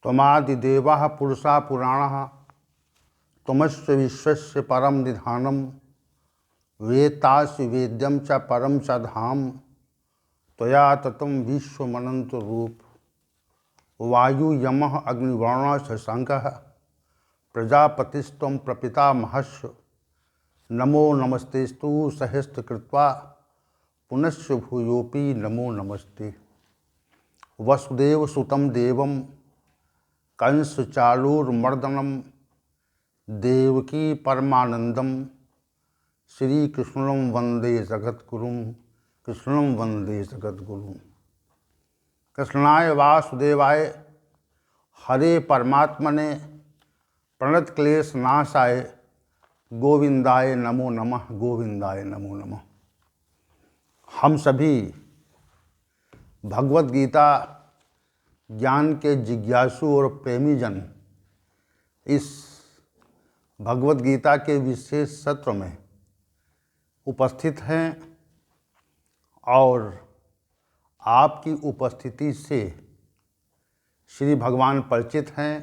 त्वमादिदेवः पुरुषा पुराणः त्वमस्य विश्वस्य परम निधानम वेत्तासि वेद्यं च परम च धाम त्वया ततं विश्वमनंत रूप वायु यमः अग्निवर्णः शशांकः प्रजापतिस्त्वं प्रपितामहश्च नमो नमस्तेस्तु सहस्रकृत्वा पुनश्च भूयोऽपि नमो नमस्ते। वसुदेवसुतं देवं कंसचाणूरमर्दनं देवकी परमानंदम श्रीकृष्णं वंदे जगद्गुरुं कृष्णं वंदे जगद्गुरुं। कृष्णाय वासुदेवाय हरे परमात्मने प्रणत क्लेश नाशाय गोविंदाय नमो नमः गोविंदाय नमो नमः। हम सभी भगवत गीता ज्ञान के जिज्ञासु और प्रेमी जन इस भगवत गीता के विशेष सत्र में उपस्थित हैं और आपकी उपस्थिति से श्री भगवान परिचित हैं,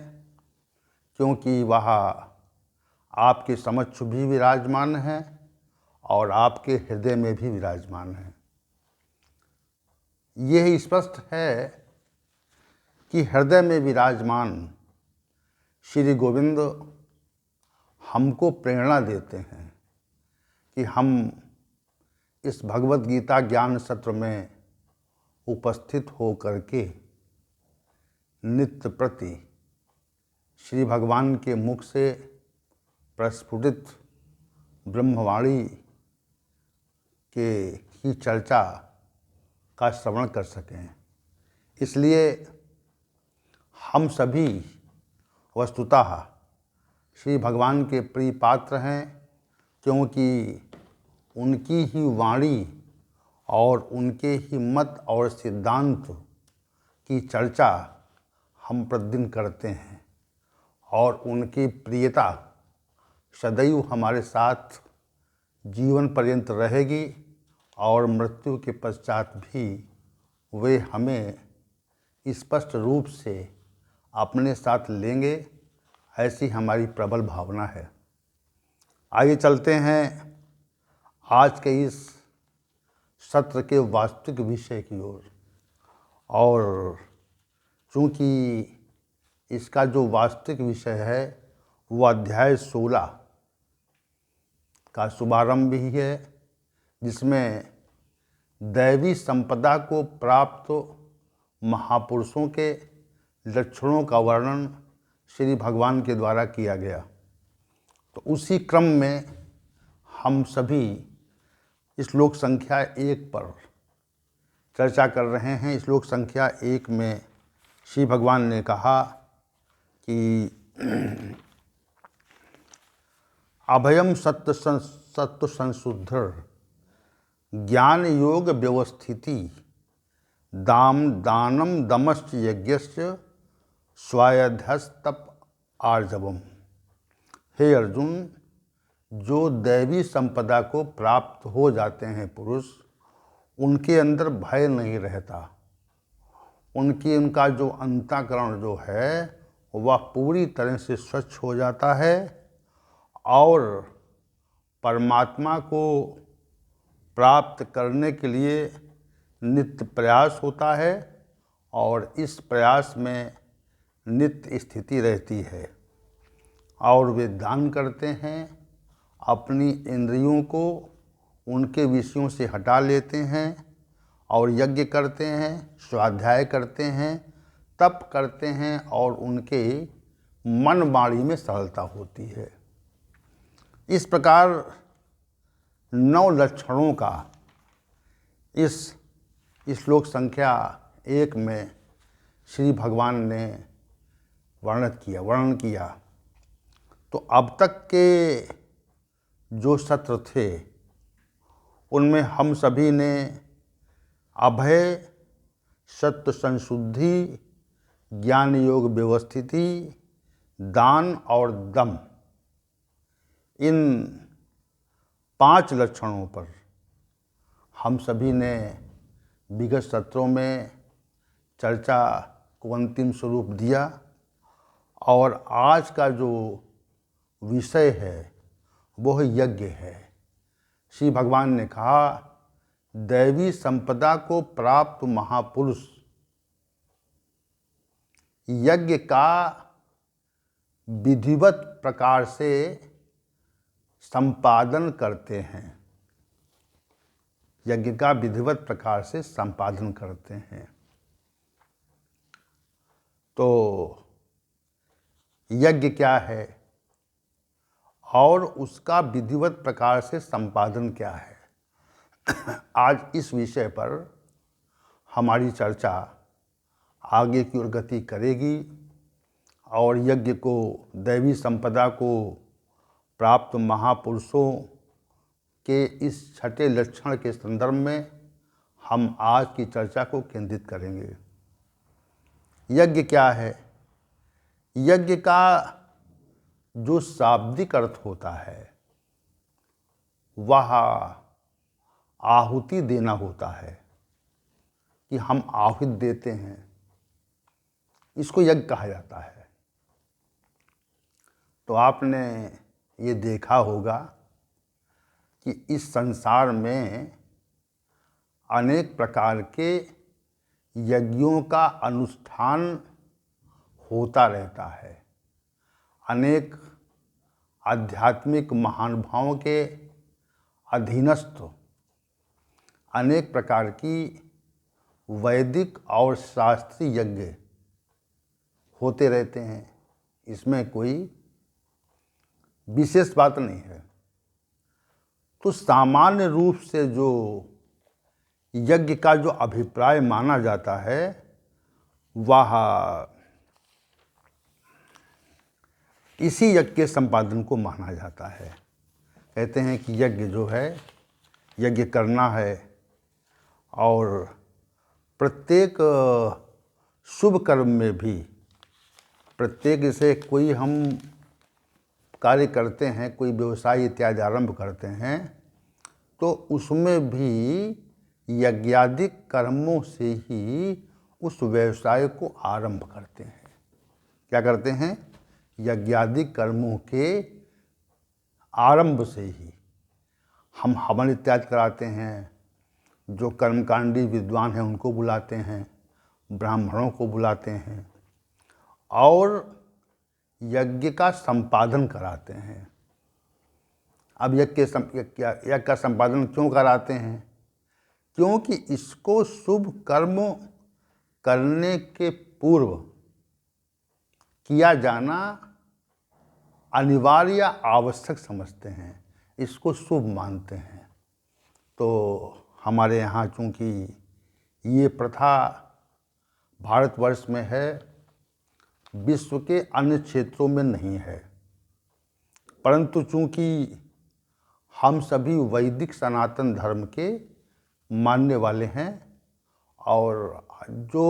क्योंकि वह आपके समक्ष भी विराजमान हैं और आपके हृदय में भी विराजमान हैं। यह स्पष्ट है कि हृदय में विराजमान श्री गोविंद हमको प्रेरणा देते हैं कि हम इस भगवत गीता ज्ञान सत्र में उपस्थित हो करके नित्य प्रति श्री भगवान के मुख से प्रस्फुटित ब्रह्मवाणी के की चर्चा का श्रवण कर सकें। इसलिए हम सभी वस्तुतः श्री भगवान के प्रिय पात्र हैं, क्योंकि उनकी ही वाणी और उनके ही मत और सिद्धांत की चर्चा हम प्रतिदिन करते हैं और उनकी प्रियता सदैव हमारे साथ जीवन पर्यंत रहेगी और मृत्यु के पश्चात भी वे हमें स्पष्ट रूप से अपने साथ लेंगे, ऐसी हमारी प्रबल भावना है। आइए चलते हैं आज के इस सत्र के वास्तविक विषय की ओर। और चूँकि इसका जो वास्तविक विषय है वो अध्याय 16 का शुभारंभ ही है, जिसमें दैवी संपदा को प्राप्त महापुरुषों के लक्षणों का वर्णन श्री भगवान के द्वारा किया गया। तो उसी क्रम में हम सभी श्लोक संख्या 1 पर चर्चा कर रहे हैं। श्लोक संख्या 1 में श्री भगवान ने कहा कि अभयम सत्य संशुद्धर ज्ञान योग व्यवस्थिति दाम दानम दमश्च यज्ञस्य स्वाध्यास्तप आर्जवम। हे अर्जुन, जो दैवी संपदा को प्राप्त हो जाते हैं पुरुष, उनके अंदर भय नहीं रहता। उनका जो अंतःकरण जो है वह पूरी तरह से स्वच्छ हो जाता है और परमात्मा को प्राप्त करने के लिए नित्य प्रयास होता है और इस प्रयास में नित्य स्थिति रहती है। और वे दान करते हैं, अपनी इंद्रियों को उनके विषयों से हटा लेते हैं और यज्ञ करते हैं, स्वाध्याय करते हैं, तप करते हैं और उनके मन वाणी में सरलता होती है। इस प्रकार 9 लक्षणों का इस श्लोक संख्या 1 में श्री भगवान ने वर्णन किया। तो अब तक के जो सत्र थे उनमें हम सभी ने अभय, सत्य संशुद्धि, ज्ञान योग व्यवस्थिति, दान और दम, इन 5 लक्षणों पर हम सभी ने विगत सत्रों में चर्चा को अंतिम स्वरूप दिया। और आज का जो विषय है वो यज्ञ है। श्री भगवान ने कहा, दैवी संपदा को प्राप्त महापुरुष यज्ञ का विधिवत प्रकार से संपादन करते हैं। यज्ञ का विधिवत प्रकार से संपादन करते हैं। तो यज्ञ क्या है और उसका विधिवत प्रकार से संपादन क्या है, आज इस विषय पर हमारी चर्चा आगे की ओर गति करेगी और यज्ञ को, दैवी संपदा को प्राप्त महापुरुषों के इस छठे लक्षण के संदर्भ में हम आज की चर्चा को केंद्रित करेंगे। यज्ञ क्या है? यज्ञ का जो शाब्दिक अर्थ होता है वह आहुति देना होता है, कि हम आहुति देते हैं, इसको यज्ञ कहा जाता है। तो आपने ये देखा होगा कि इस संसार में अनेक प्रकार के यज्ञों का अनुष्ठान होता रहता है। अनेक आध्यात्मिक महानुभावों के अधीनस्थ अनेक प्रकार की वैदिक और शास्त्रीय यज्ञ होते रहते हैं। इसमें कोई विशेष बात नहीं है। तो सामान्य रूप से जो यज्ञ का जो अभिप्राय माना जाता है वह इसी यज्ञ के संपादन को माना जाता है। कहते हैं कि यज्ञ जो है, यज्ञ करना है और प्रत्येक शुभ कर्म में भी, प्रत्येक जैसे कोई हम कार्य करते हैं, कोई व्यवसाय इत्यादि आरंभ करते हैं, तो उसमें भी यज्ञादिक कर्मों से ही उस व्यवसाय को आरंभ करते हैं। क्या करते हैं? यज्ञादिक कर्मों के आरंभ से ही हम हवन इत्यादि कराते हैं। जो कर्मकांडी विद्वान हैं उनको बुलाते हैं, ब्राह्मणों को बुलाते हैं और यज्ञ का संपादन कराते हैं। अब यज्ञ का संपादन क्यों कराते हैं? क्योंकि इसको शुभ कर्म करने के पूर्व किया जाना अनिवार्य आवश्यक समझते हैं, इसको शुभ मानते हैं। तो हमारे यहाँ चूँकि ये प्रथा भारतवर्ष में है, विश्व के अन्य क्षेत्रों में नहीं है, परंतु चूँकि हम सभी वैदिक सनातन धर्म के मानने वाले हैं और जो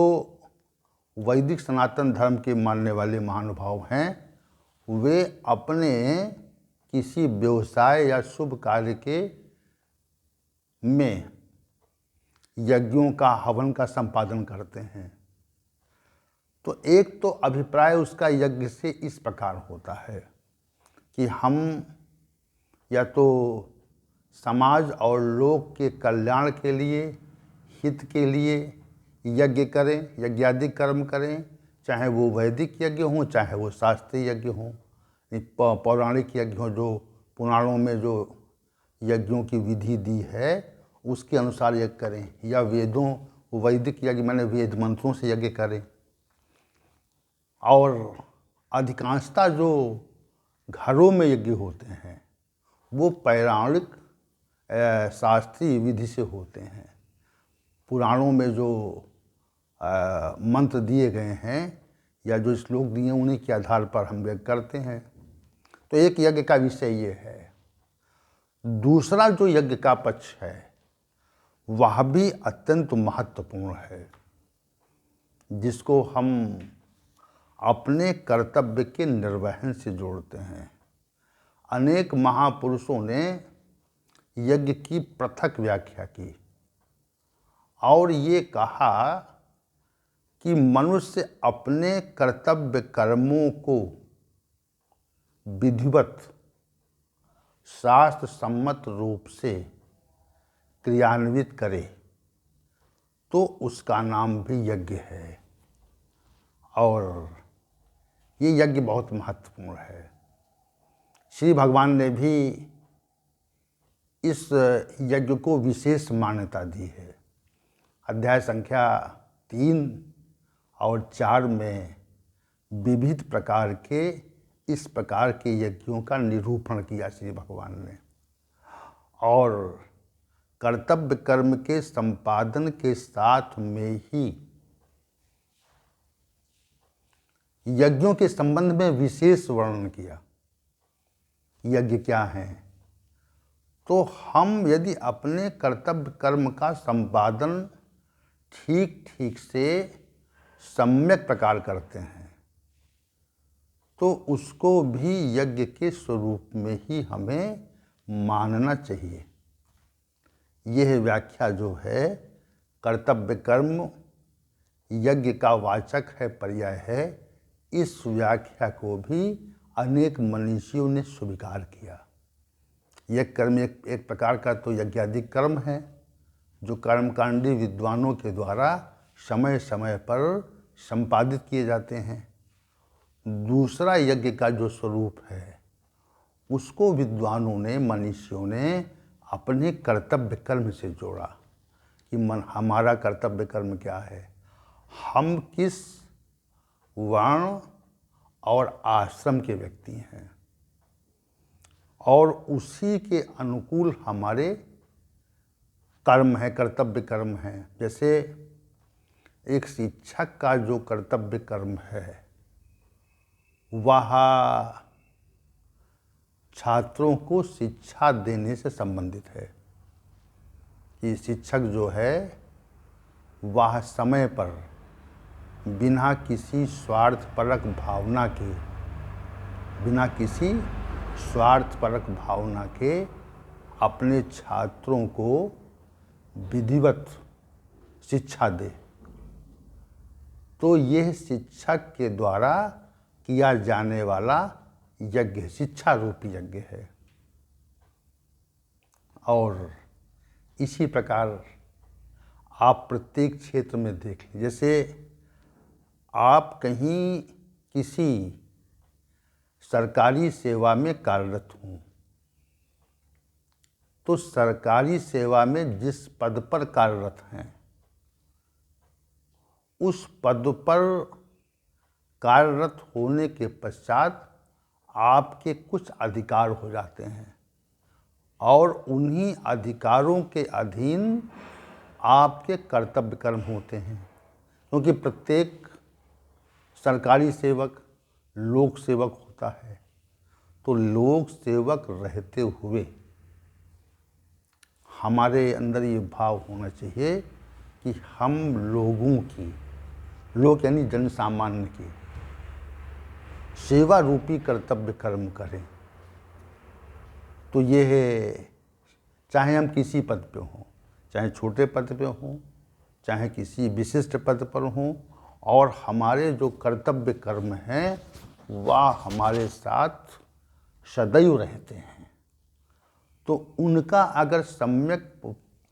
वैदिक सनातन धर्म के मानने वाले महानुभाव हैं वे अपने किसी व्यवसाय या शुभ कार्य के में यज्ञों का, हवन का संपादन करते हैं। तो एक तो अभिप्राय उसका यज्ञ से इस प्रकार होता है कि हम या तो समाज और लोक के कल्याण के लिए, हित के लिए यज्ञ करें, यज्ञादिक कर्म करें, चाहे वो वैदिक यज्ञ हों, चाहे वो शास्त्रीय यज्ञ हों, पौराणिक यज्ञ हों, जो पुराणों में जो यज्ञों की विधि दी है उसके अनुसार यज्ञ करें, या वेदों, वैदिक यज्ञ माने वेद मंत्रों से यज्ञ करें। और अधिकांशतः जो घरों में यज्ञ होते हैं वो पौराणिक शास्त्रीय विधि से होते हैं। पुराणों में जो मंत्र दिए गए हैं या जो श्लोक दिए हैं उन्हीं के आधार पर हम यज्ञ करते हैं। तो एक यज्ञ का विषय ये है। दूसरा जो यज्ञ का पक्ष है वह भी अत्यंत महत्वपूर्ण है, जिसको हम अपने कर्तव्य के निर्वहन से जोड़ते हैं। अनेक महापुरुषों ने यज्ञ की पृथक व्याख्या की और ये कहा कि मनुष्य अपने कर्तव्य कर्मों को विधिवत शास्त्र सम्मत रूप से क्रियान्वित करे तो उसका नाम भी यज्ञ है। और ये यज्ञ बहुत महत्वपूर्ण है। श्री भगवान ने भी इस यज्ञ को विशेष मान्यता दी है। अध्याय संख्या 3 और 4 में विविध प्रकार के इस प्रकार के यज्ञों का निरूपण किया श्री भगवान ने। और कर्तव्य कर्म के संपादन के साथ में ही यज्ञों के संबंध में विशेष वर्णन किया। यज्ञ क्या है? तो हम यदि अपने कर्तव्य कर्म का संपादन ठीक ठीक से सम्यक प्रकार करते हैं तो उसको भी यज्ञ के स्वरूप में ही हमें मानना चाहिए। यह व्याख्या जो है कर्तव्य कर्म यज्ञ का वाचक है, पर्याय है, इस व्याख्या को भी अनेक मनीषियों ने स्वीकार किया। यह कर्म एक प्रकार का तो यज्ञादिक कर्म है जो कर्मकांडी विद्वानों के द्वारा समय समय पर संपादित किए जाते हैं। दूसरा यज्ञ का जो स्वरूप है उसको विद्वानों ने, मनीषियों ने अपने कर्तव्य कर्म से जोड़ा कि हमारा कर्तव्य कर्म क्या है, हम किस वर्ण और आश्रम के व्यक्ति हैं और उसी के अनुकूल हमारे कर्म है, कर्तव्य कर्म है। जैसे एक शिक्षक का जो कर्तव्य कर्म है वह छात्रों को शिक्षा देने से संबंधित है कि शिक्षक जो है वह समय पर बिना किसी स्वार्थपरक भावना के अपने छात्रों को विधिवत शिक्षा दे। तो यह शिक्षक के द्वारा किया जाने वाला यज्ञ, शिक्षा रूपी यज्ञ है। और इसी प्रकार आप प्रत्येक क्षेत्र में देख लीजिए। जैसे आप कहीं किसी सरकारी सेवा में कार्यरत हों तो सरकारी सेवा में जिस पद पर कार्यरत हैं उस पद पर कार्यरत होने के पश्चात आपके कुछ अधिकार हो जाते हैं और उन्हीं अधिकारों के अधीन आपके कर्तव्य कर्म होते हैं। क्योंकि प्रत्येक सरकारी सेवक लोक सेवक होता है, तो लोक सेवक रहते हुए हमारे अंदर ये भाव होना चाहिए कि हम लोगों की, लोग यानी जन सामान्य की सेवा रूपी कर्तव्य कर्म करें। तो ये है, चाहे हम किसी पद पे हों, चाहे छोटे पद पे हों, चाहे किसी विशिष्ट पद पर हों, और हमारे जो कर्तव्य कर्म हैं वह हमारे साथ सदैव रहते हैं। तो उनका अगर सम्यक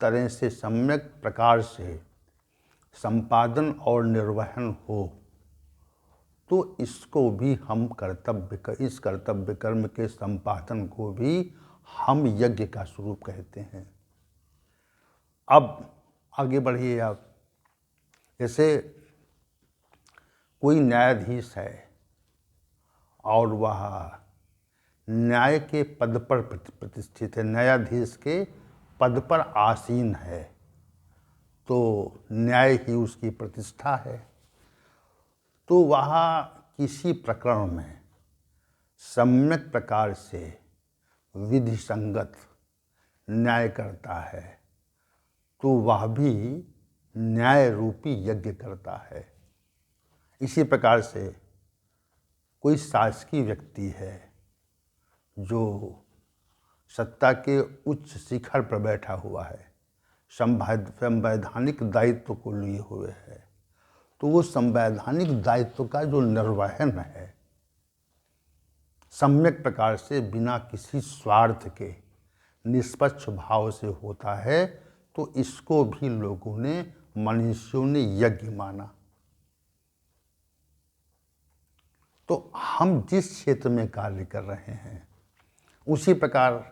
तरह से, सम्यक प्रकार से संपादन और निर्वहन हो तो इसको भी हम इस कर्तव्य कर्म के संपादन को भी हम यज्ञ का स्वरूप कहते हैं। अब आगे बढ़िए आप। जैसे कोई न्यायाधीश है और वह न्याय के पद पर प्रतिष्ठित है, न्यायाधीश के पद पर आसीन है, तो न्याय ही उसकी प्रतिष्ठा है। तो वह किसी प्रकरण में सम्यक प्रकार से विधि संगत न्याय करता है तो वह भी न्याय रूपी यज्ञ करता है। इसी प्रकार से कोई शासकीय व्यक्ति है जो सत्ता के उच्च शिखर पर बैठा हुआ है, संवैधानिक दायित्व को लिए हुए है, तो वो संवैधानिक दायित्व का जो निर्वहन है सम्यक प्रकार से बिना किसी स्वार्थ के निष्पक्ष भाव से होता है, तो इसको भी लोगों ने, मनुष्यों ने यज्ञ माना। तो हम जिस क्षेत्र में कार्य कर रहे हैं उसी प्रकार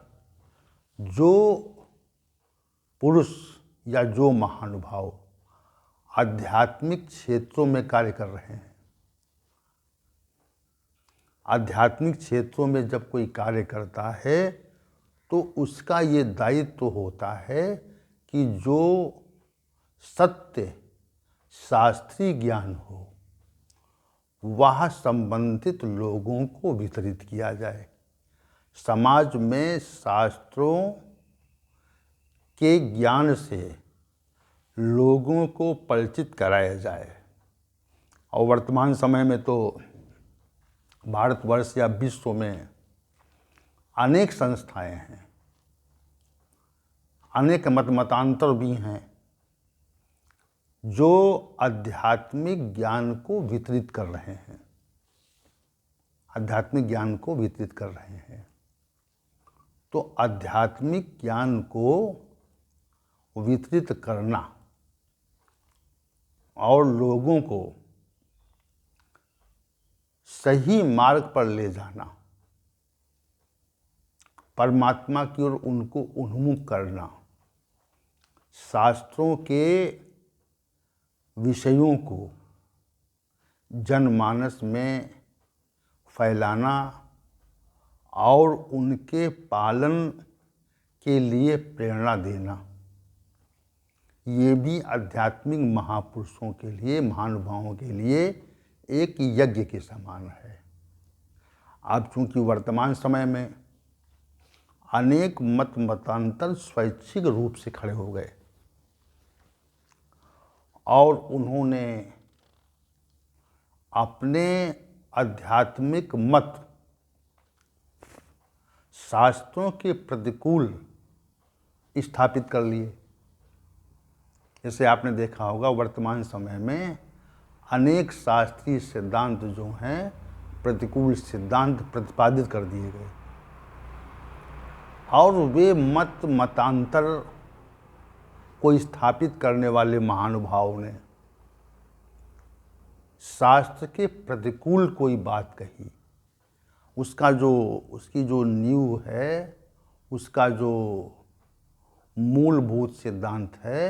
जो पुरुष या जो महानुभाव आध्यात्मिक क्षेत्रों में कार्य कर रहे हैं, आध्यात्मिक क्षेत्रों में जब कोई कार्य करता है तो उसका ये दायित्व होता है कि जो सत्य शास्त्रीय ज्ञान हो वह संबंधित लोगों को वितरित किया जाए, समाज में शास्त्रों के ज्ञान से लोगों को परिचित कराया जाए। और वर्तमान समय में तो भारतवर्ष या विश्व में अनेक संस्थाएं हैं, अनेक मतांतर भी हैं जो आध्यात्मिक ज्ञान को वितरित कर रहे हैं, आध्यात्मिक ज्ञान को वितरित कर रहे हैं। तो आध्यात्मिक ज्ञान को वितरित करना और लोगों को सही मार्ग पर ले जाना, परमात्मा की ओर उनको उन्मुख करना, शास्त्रों के विषयों को जनमानस में फैलाना और उनके पालन के लिए प्रेरणा देना, ये भी आध्यात्मिक महापुरुषों के लिए, महानुभावों के लिए एक यज्ञ के समान है। अब चूंकि वर्तमान समय में अनेक मतांतर स्वैच्छिक रूप से खड़े हो गए और उन्होंने अपने आध्यात्मिक मत शास्त्रों के प्रतिकूल स्थापित कर लिए। जैसे आपने देखा होगा वर्तमान समय में अनेक शास्त्रीय सिद्धांत जो हैं प्रतिकूल सिद्धांत प्रतिपादित कर दिए गए और वे मतांतर को स्थापित करने वाले महानुभावों ने शास्त्र के प्रतिकूल कोई बात कही, उसकी जो नींव है, उसका जो मूलभूत सिद्धांत है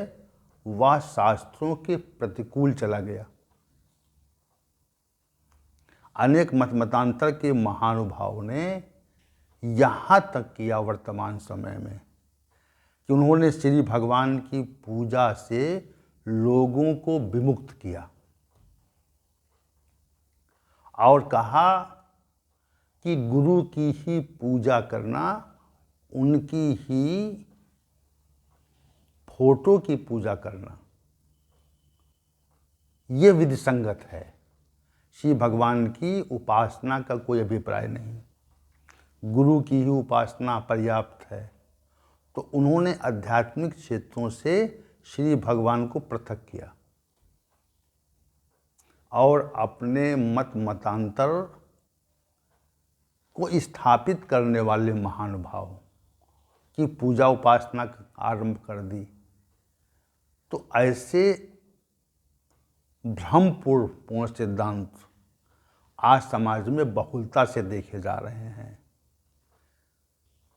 वह शास्त्रों के प्रतिकूल चला गया। अनेक मतांतर के महानुभावों ने यहाँ तक किया वर्तमान समय में कि उन्होंने श्री भगवान की पूजा से लोगों को विमुक्त किया और कहा कि गुरु की ही पूजा करना, उनकी ही फोटो की पूजा करना ये विधि संगत है, श्री भगवान की उपासना का कोई अभिप्राय नहीं, गुरु की ही उपासना पर्याप्त है। तो उन्होंने आध्यात्मिक क्षेत्रों से श्री भगवान को पृथक किया और अपने मतांतर को स्थापित करने वाले महानुभाव की पूजा उपासना आरंभ कर दी। तो ऐसे भ्रमपूर्ण सिद्धांत आज समाज में बहुलता से देखे जा रहे हैं।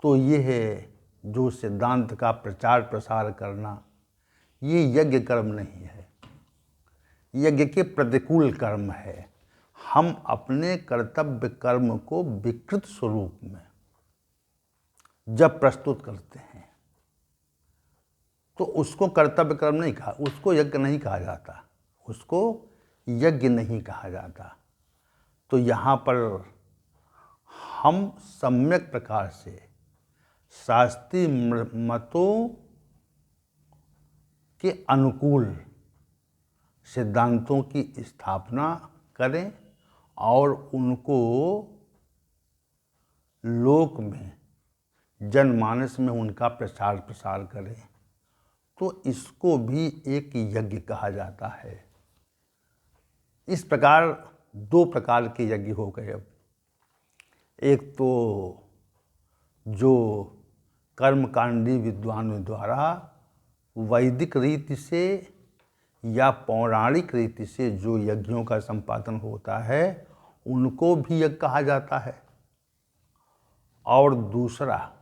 तो ये है जो सिद्धांत का प्रचार प्रसार करना, ये यज्ञ कर्म नहीं है, यज्ञ के प्रतिकूल कर्म है। हम अपने कर्तव्य कर्म को विकृत स्वरूप में जब प्रस्तुत करते हैं तो उसको कर्तव्य कर्म नहीं कहा, उसको यज्ञ नहीं कहा जाता, उसको यज्ञ नहीं कहा जाता। तो यहाँ पर हम सम्यक प्रकार से शास्त्रीय मतों के अनुकूल सिद्धांतों की स्थापना करें और उनको लोक में, जनमानस में उनका प्रचार प्रसार करें। तो इसको भी एक यज्ञ कहा जाता है। इस प्रकार दो प्रकार के यज्ञ हो गए। अब एक तो जो कर्मकांडी विद्वानों द्वारा वैदिक रीति से या पौराणिक रीति से जो यज्ञों का संपादन होता है उनको भी यज्ञ कहा जाता है। और दूसरा,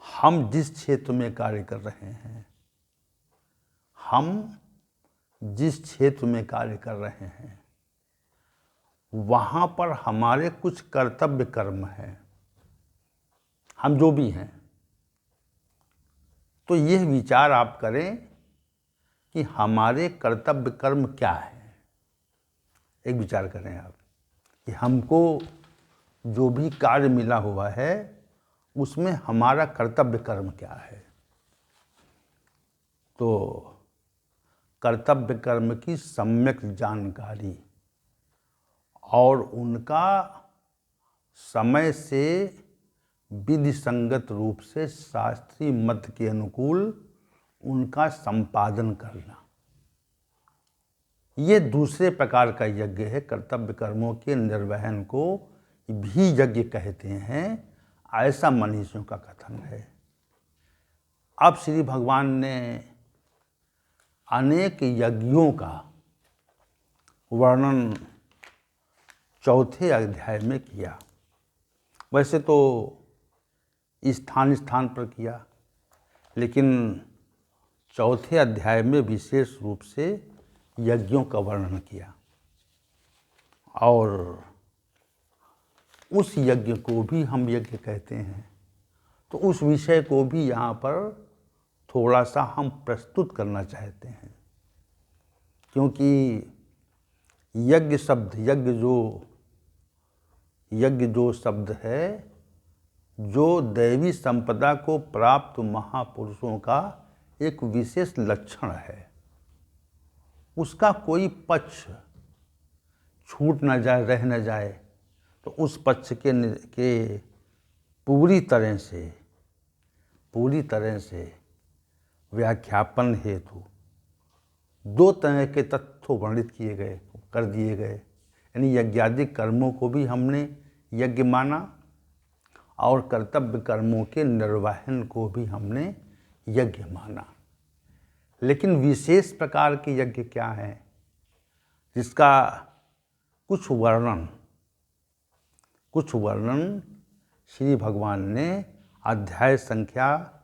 हम जिस क्षेत्र में कार्य कर रहे हैं, हम जिस क्षेत्र में कार्य कर रहे हैं वहाँ पर हमारे कुछ कर्तव्य कर्म हैं, हम जो भी हैं। तो यह विचार आप करें कि हमारे कर्तव्य कर्म क्या है। एक विचार करें आप कि हमको जो भी कार्य मिला हुआ है उसमें हमारा कर्तव्य कर्म क्या है। तो कर्तव्य कर्म की सम्यक जानकारी और उनका समय से विधि संगत रूप से शास्त्रीय मत के अनुकूल उनका संपादन करना, ये दूसरे प्रकार का यज्ञ है। कर्तव्य कर्मों के निर्वहन को भी यज्ञ कहते हैं, ऐसा मनीषियों का कथन है। अब श्री भगवान ने अनेक यज्ञों का वर्णन चौथे अध्याय में किया। वैसे तो स्थान स्थान पर किया, लेकिन चौथे अध्याय में विशेष रूप से यज्ञों का वर्णन किया। और उस यज्ञ को भी हम यज्ञ कहते हैं। तो उस विषय को भी यहाँ पर थोड़ा सा हम प्रस्तुत करना चाहते हैं, क्योंकि यज्ञ शब्द, यज्ञ जो शब्द है, जो दैवी संपदा को प्राप्त महापुरुषों का एक विशेष लक्षण है, उसका कोई पक्ष छूट न जाए, रह न जाए, तो उस पक्ष के पूरी तरह से व्याख्यापन हेतु दो तरह के तत्व वर्णित कर दिए गए। यानी यज्ञादिक कर्मों को भी हमने यज्ञ माना और कर्तव्य कर्मों के निर्वहन को भी हमने यज्ञ माना। लेकिन विशेष प्रकार के यज्ञ क्या हैं, जिसका कुछ वर्णन श्री भगवान ने अध्याय संख्या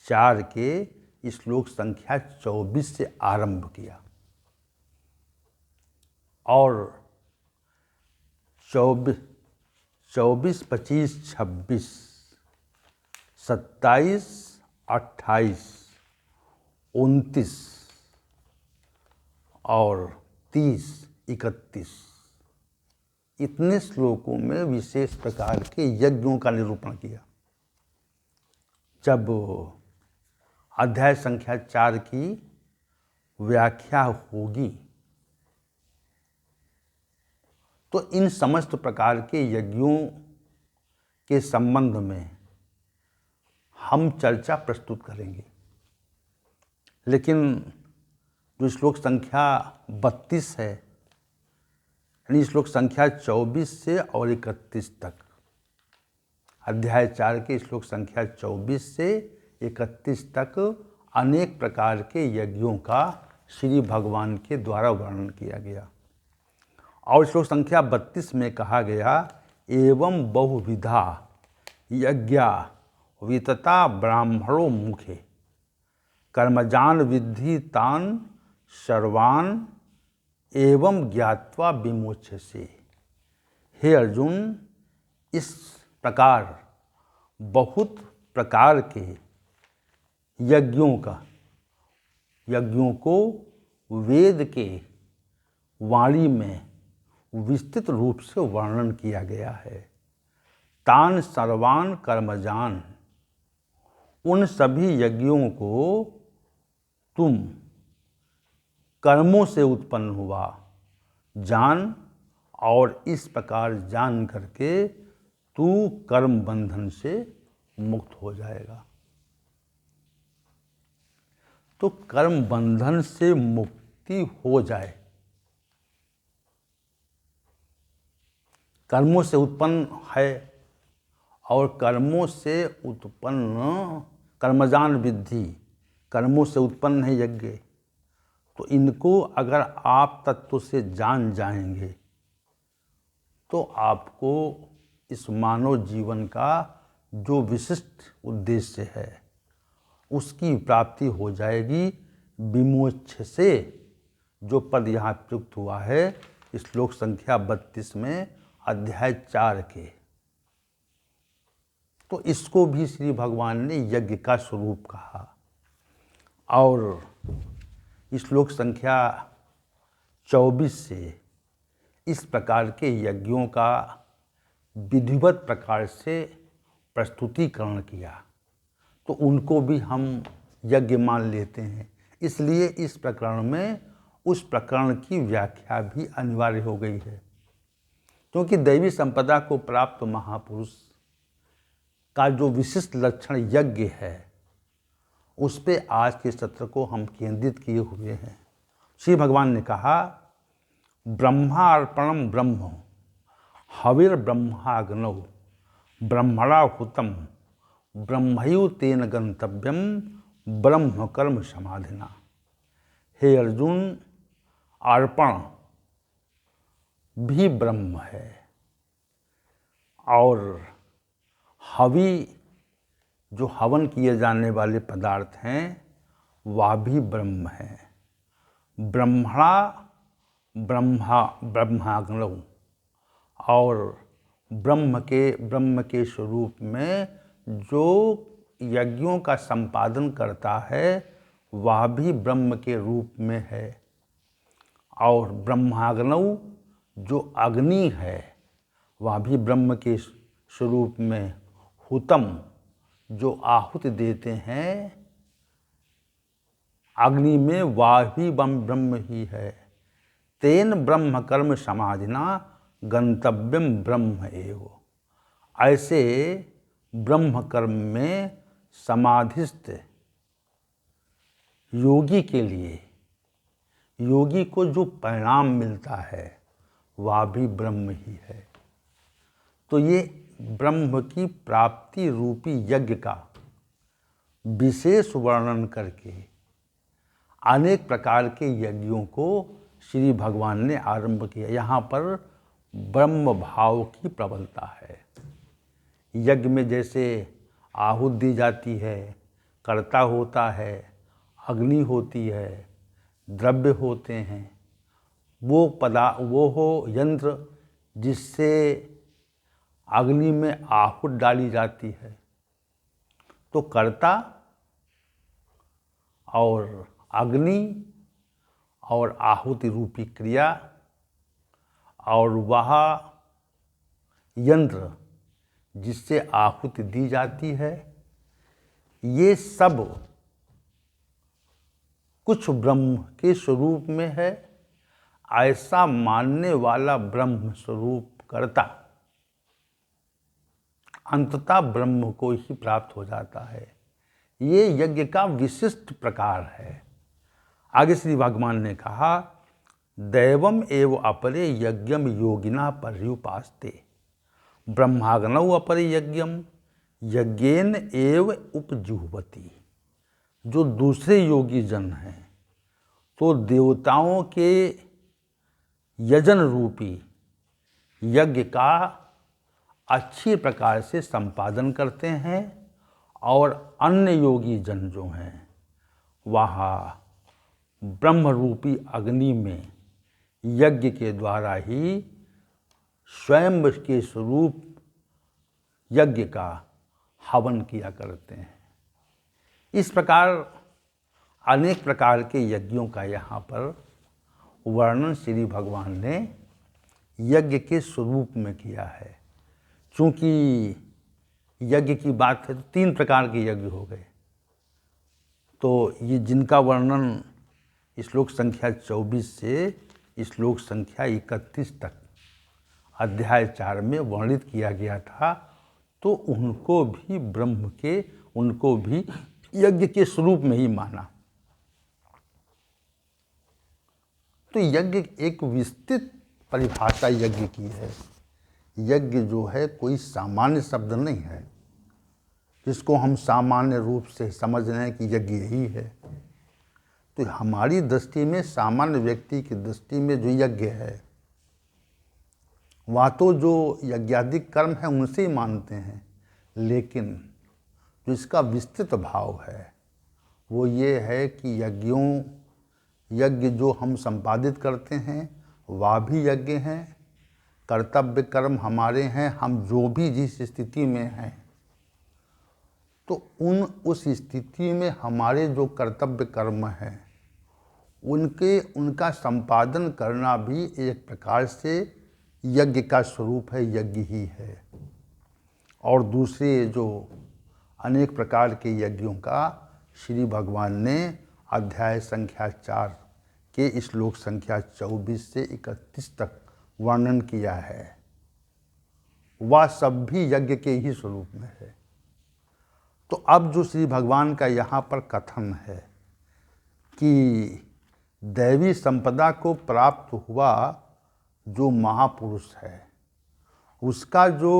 4 के श्लोक संख्या 24 से आरंभ किया। और 24, 25, 26, 27, 28, 29 और 30, 31 इतने श्लोकों में विशेष प्रकार के यज्ञों का निरूपण किया। जब अध्याय संख्या 4 की व्याख्या होगी तो इन समस्त प्रकार के यज्ञों के संबंध में हम चर्चा प्रस्तुत करेंगे। लेकिन जो श्लोक संख्या 32 है, यानी श्लोक संख्या 24 से और 31 तक, अध्याय 4 के श्लोक संख्या 24 से 31 तक अनेक प्रकार के यज्ञों का श्री भगवान के द्वारा वर्णन किया गया। और श्लोक संख्या 32 में कहा गया, एवं बहुविधा यज्ञा वितता ब्राह्मणों मुखे कर्मजान विद्धि तान सर्वान एवं ज्ञात्वा विमोचसे। हे अर्जुन, इस प्रकार बहुत प्रकार के यज्ञों को वेद के वाणी में विस्तृत रूप से वर्णन किया गया है। तान सर्वान कर्मजान, उन सभी यज्ञों को तुम कर्मों से उत्पन्न हुआ जान, और इस प्रकार जान करके तू कर्म बंधन से मुक्त हो जाएगा। तो कर्म बंधन से मुक्ति हो जाए, कर्मों से उत्पन्न है और कर्मों से उत्पन्न कर्मजान विद्धि, कर्मों से उत्पन्न है यज्ञ। तो इनको अगर आप तत्व से जान जाएंगे तो आपको इस मानव जीवन का जो विशिष्ट उद्देश्य है उसकी प्राप्ति हो जाएगी। विमोक्ष से जो पद यहाँ प्रयुक्त हुआ है श्लोक संख्या 32 में अध्याय 4 के, तो इसको भी श्री भगवान ने यज्ञ का स्वरूप कहा। और श्लोक संख्या 24 से इस प्रकार के यज्ञों का विधिवत प्रकार से प्रस्तुतिकरण किया, तो उनको भी हम यज्ञ मान लेते हैं। इसलिए इस प्रकरण में उस प्रकरण की व्याख्या भी अनिवार्य हो गई है, क्योंकि दैवी संपदा को प्राप्त महापुरुष का जो विशिष्ट लक्षण यज्ञ है उस पे आज के सत्र को हम केंद्रित किए हुए हैं। श्री भगवान ने कहा, ब्रह्मार्पणम ब्रह्म हविर ब्रह्माग्नौ ब्रह्मणा हुतम ब्रह्मैव तेन गंतव्यम ब्रह्म कर्म समाधिना। हे अर्जुन, अर्पण भी ब्रह्म है और हवि जो हवन किए जाने वाले पदार्थ हैं वह भी ब्रह्म है। ब्रह्मणा ब्रह्माग्नौ, और ब्रह्म के स्वरूप में जो यज्ञों का संपादन करता है वह भी ब्रह्म के रूप में है। और ब्रह्माग्नौ जो अग्नि है वह भी ब्रह्म के स्वरूप में। हुतम जो आहुति देते हैं अग्नि में वह भी ब्रह्म ही है। तेन ब्रह्म कर्म समाधिना गंतव्यम ब्रह्म एव। ऐसे ब्रह्म कर्म में समाधिस्थ योगी के लिए, योगी को जो परिणाम मिलता है वह भी ब्रह्म ही है। तो ये ब्रह्म की प्राप्ति रूपी यज्ञ का विशेष वर्णन करके अनेक प्रकार के यज्ञों को श्री भगवान ने आरंभ किया। यहाँ पर ब्रह्म भाव की प्रबलता है। यज्ञ में जैसे आहुति दी जाती है, कर्ता होता है, अग्नि होती है, द्रव्य होते हैं, वो हो यंत्र जिससे अग्नि में आहुति डाली जाती है। तो कर्ता और अग्नि और आहुति रूपी क्रिया और वह यंत्र जिससे आहुति दी जाती है, ये सब कुछ ब्रह्म के स्वरूप में है। ऐसा मानने वाला ब्रह्म स्वरूप कर्ता अंततः ब्रह्म को ही प्राप्त हो जाता है। ये यज्ञ का विशिष्ट प्रकार है। आगे श्री भगवान ने कहा, दैवम एव अपरे यज्ञम योगिना पर्युपास्ते ब्रह्माग्नौ अपरे यज्ञम यज्ञेन एव उपजुह्वति। जो दूसरे योगी जन हैं तो देवताओं के यजन रूपी यज्ञ का अच्छी प्रकार से संपादन करते हैं, और अन्य योगी जन जो हैं वह ब्रह्म रूपी अग्नि में यज्ञ के द्वारा ही स्वयं के स्वरूप यज्ञ का हवन किया करते हैं। इस प्रकार अनेक प्रकार के यज्ञों का यहाँ पर वर्णन श्री भगवान ने यज्ञ के स्वरूप में किया है। चूँकि यज्ञ की बात है तो 3 प्रकार के यज्ञ हो गए। तो ये जिनका वर्णन श्लोक संख्या 24 से श्लोक संख्या 31 तक अध्याय 4 में वर्णित किया गया था, तो उनको भी ब्रह्म के, उनको भी यज्ञ के स्वरूप में ही माना। तो यज्ञ एक विस्तृत परिभाषा यज्ञ की है। यज्ञ जो है कोई सामान्य शब्द नहीं है जिसको हम सामान्य रूप से समझ रहे हैं कि यज्ञ यही है। तो हमारी दृष्टि में, सामान्य व्यक्ति की दृष्टि में जो यज्ञ है वह तो जो यज्ञादिक कर्म है उनसे ही मानते हैं, लेकिन जो इसका विस्तृत भाव है वो ये है कि यज्ञ जो हम संपादित करते हैं वह भी यज्ञ हैं, कर्तव्य कर्म हमारे हैं, हम जो भी जिस स्थिति में हैं तो उस स्थिति में हमारे जो कर्तव्य कर्म हैं उनका संपादन करना भी एक प्रकार से यज्ञ का स्वरूप है, यज्ञ ही है। और दूसरे जो अनेक प्रकार के यज्ञों का श्री भगवान ने अध्याय संख्या 4 के श्लोक संख्या 24 से 31 तक वर्णन किया है, वह सब भी यज्ञ के ही स्वरूप में है। तो अब जो श्री भगवान का यहाँ पर कथन है कि दैवी संपदा को प्राप्त हुआ जो महापुरुष है उसका जो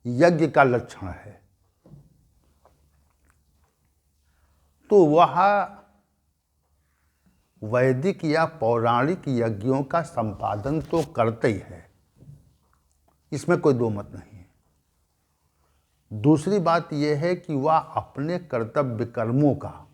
यज्ञ का लक्षण है तो वह वैदिक या पौराणिक यज्ञों का संपादन तो करते ही है, इसमें कोई दो मत नहीं है। दूसरी बात यह है कि वह अपने कर्तव्य कर्मों का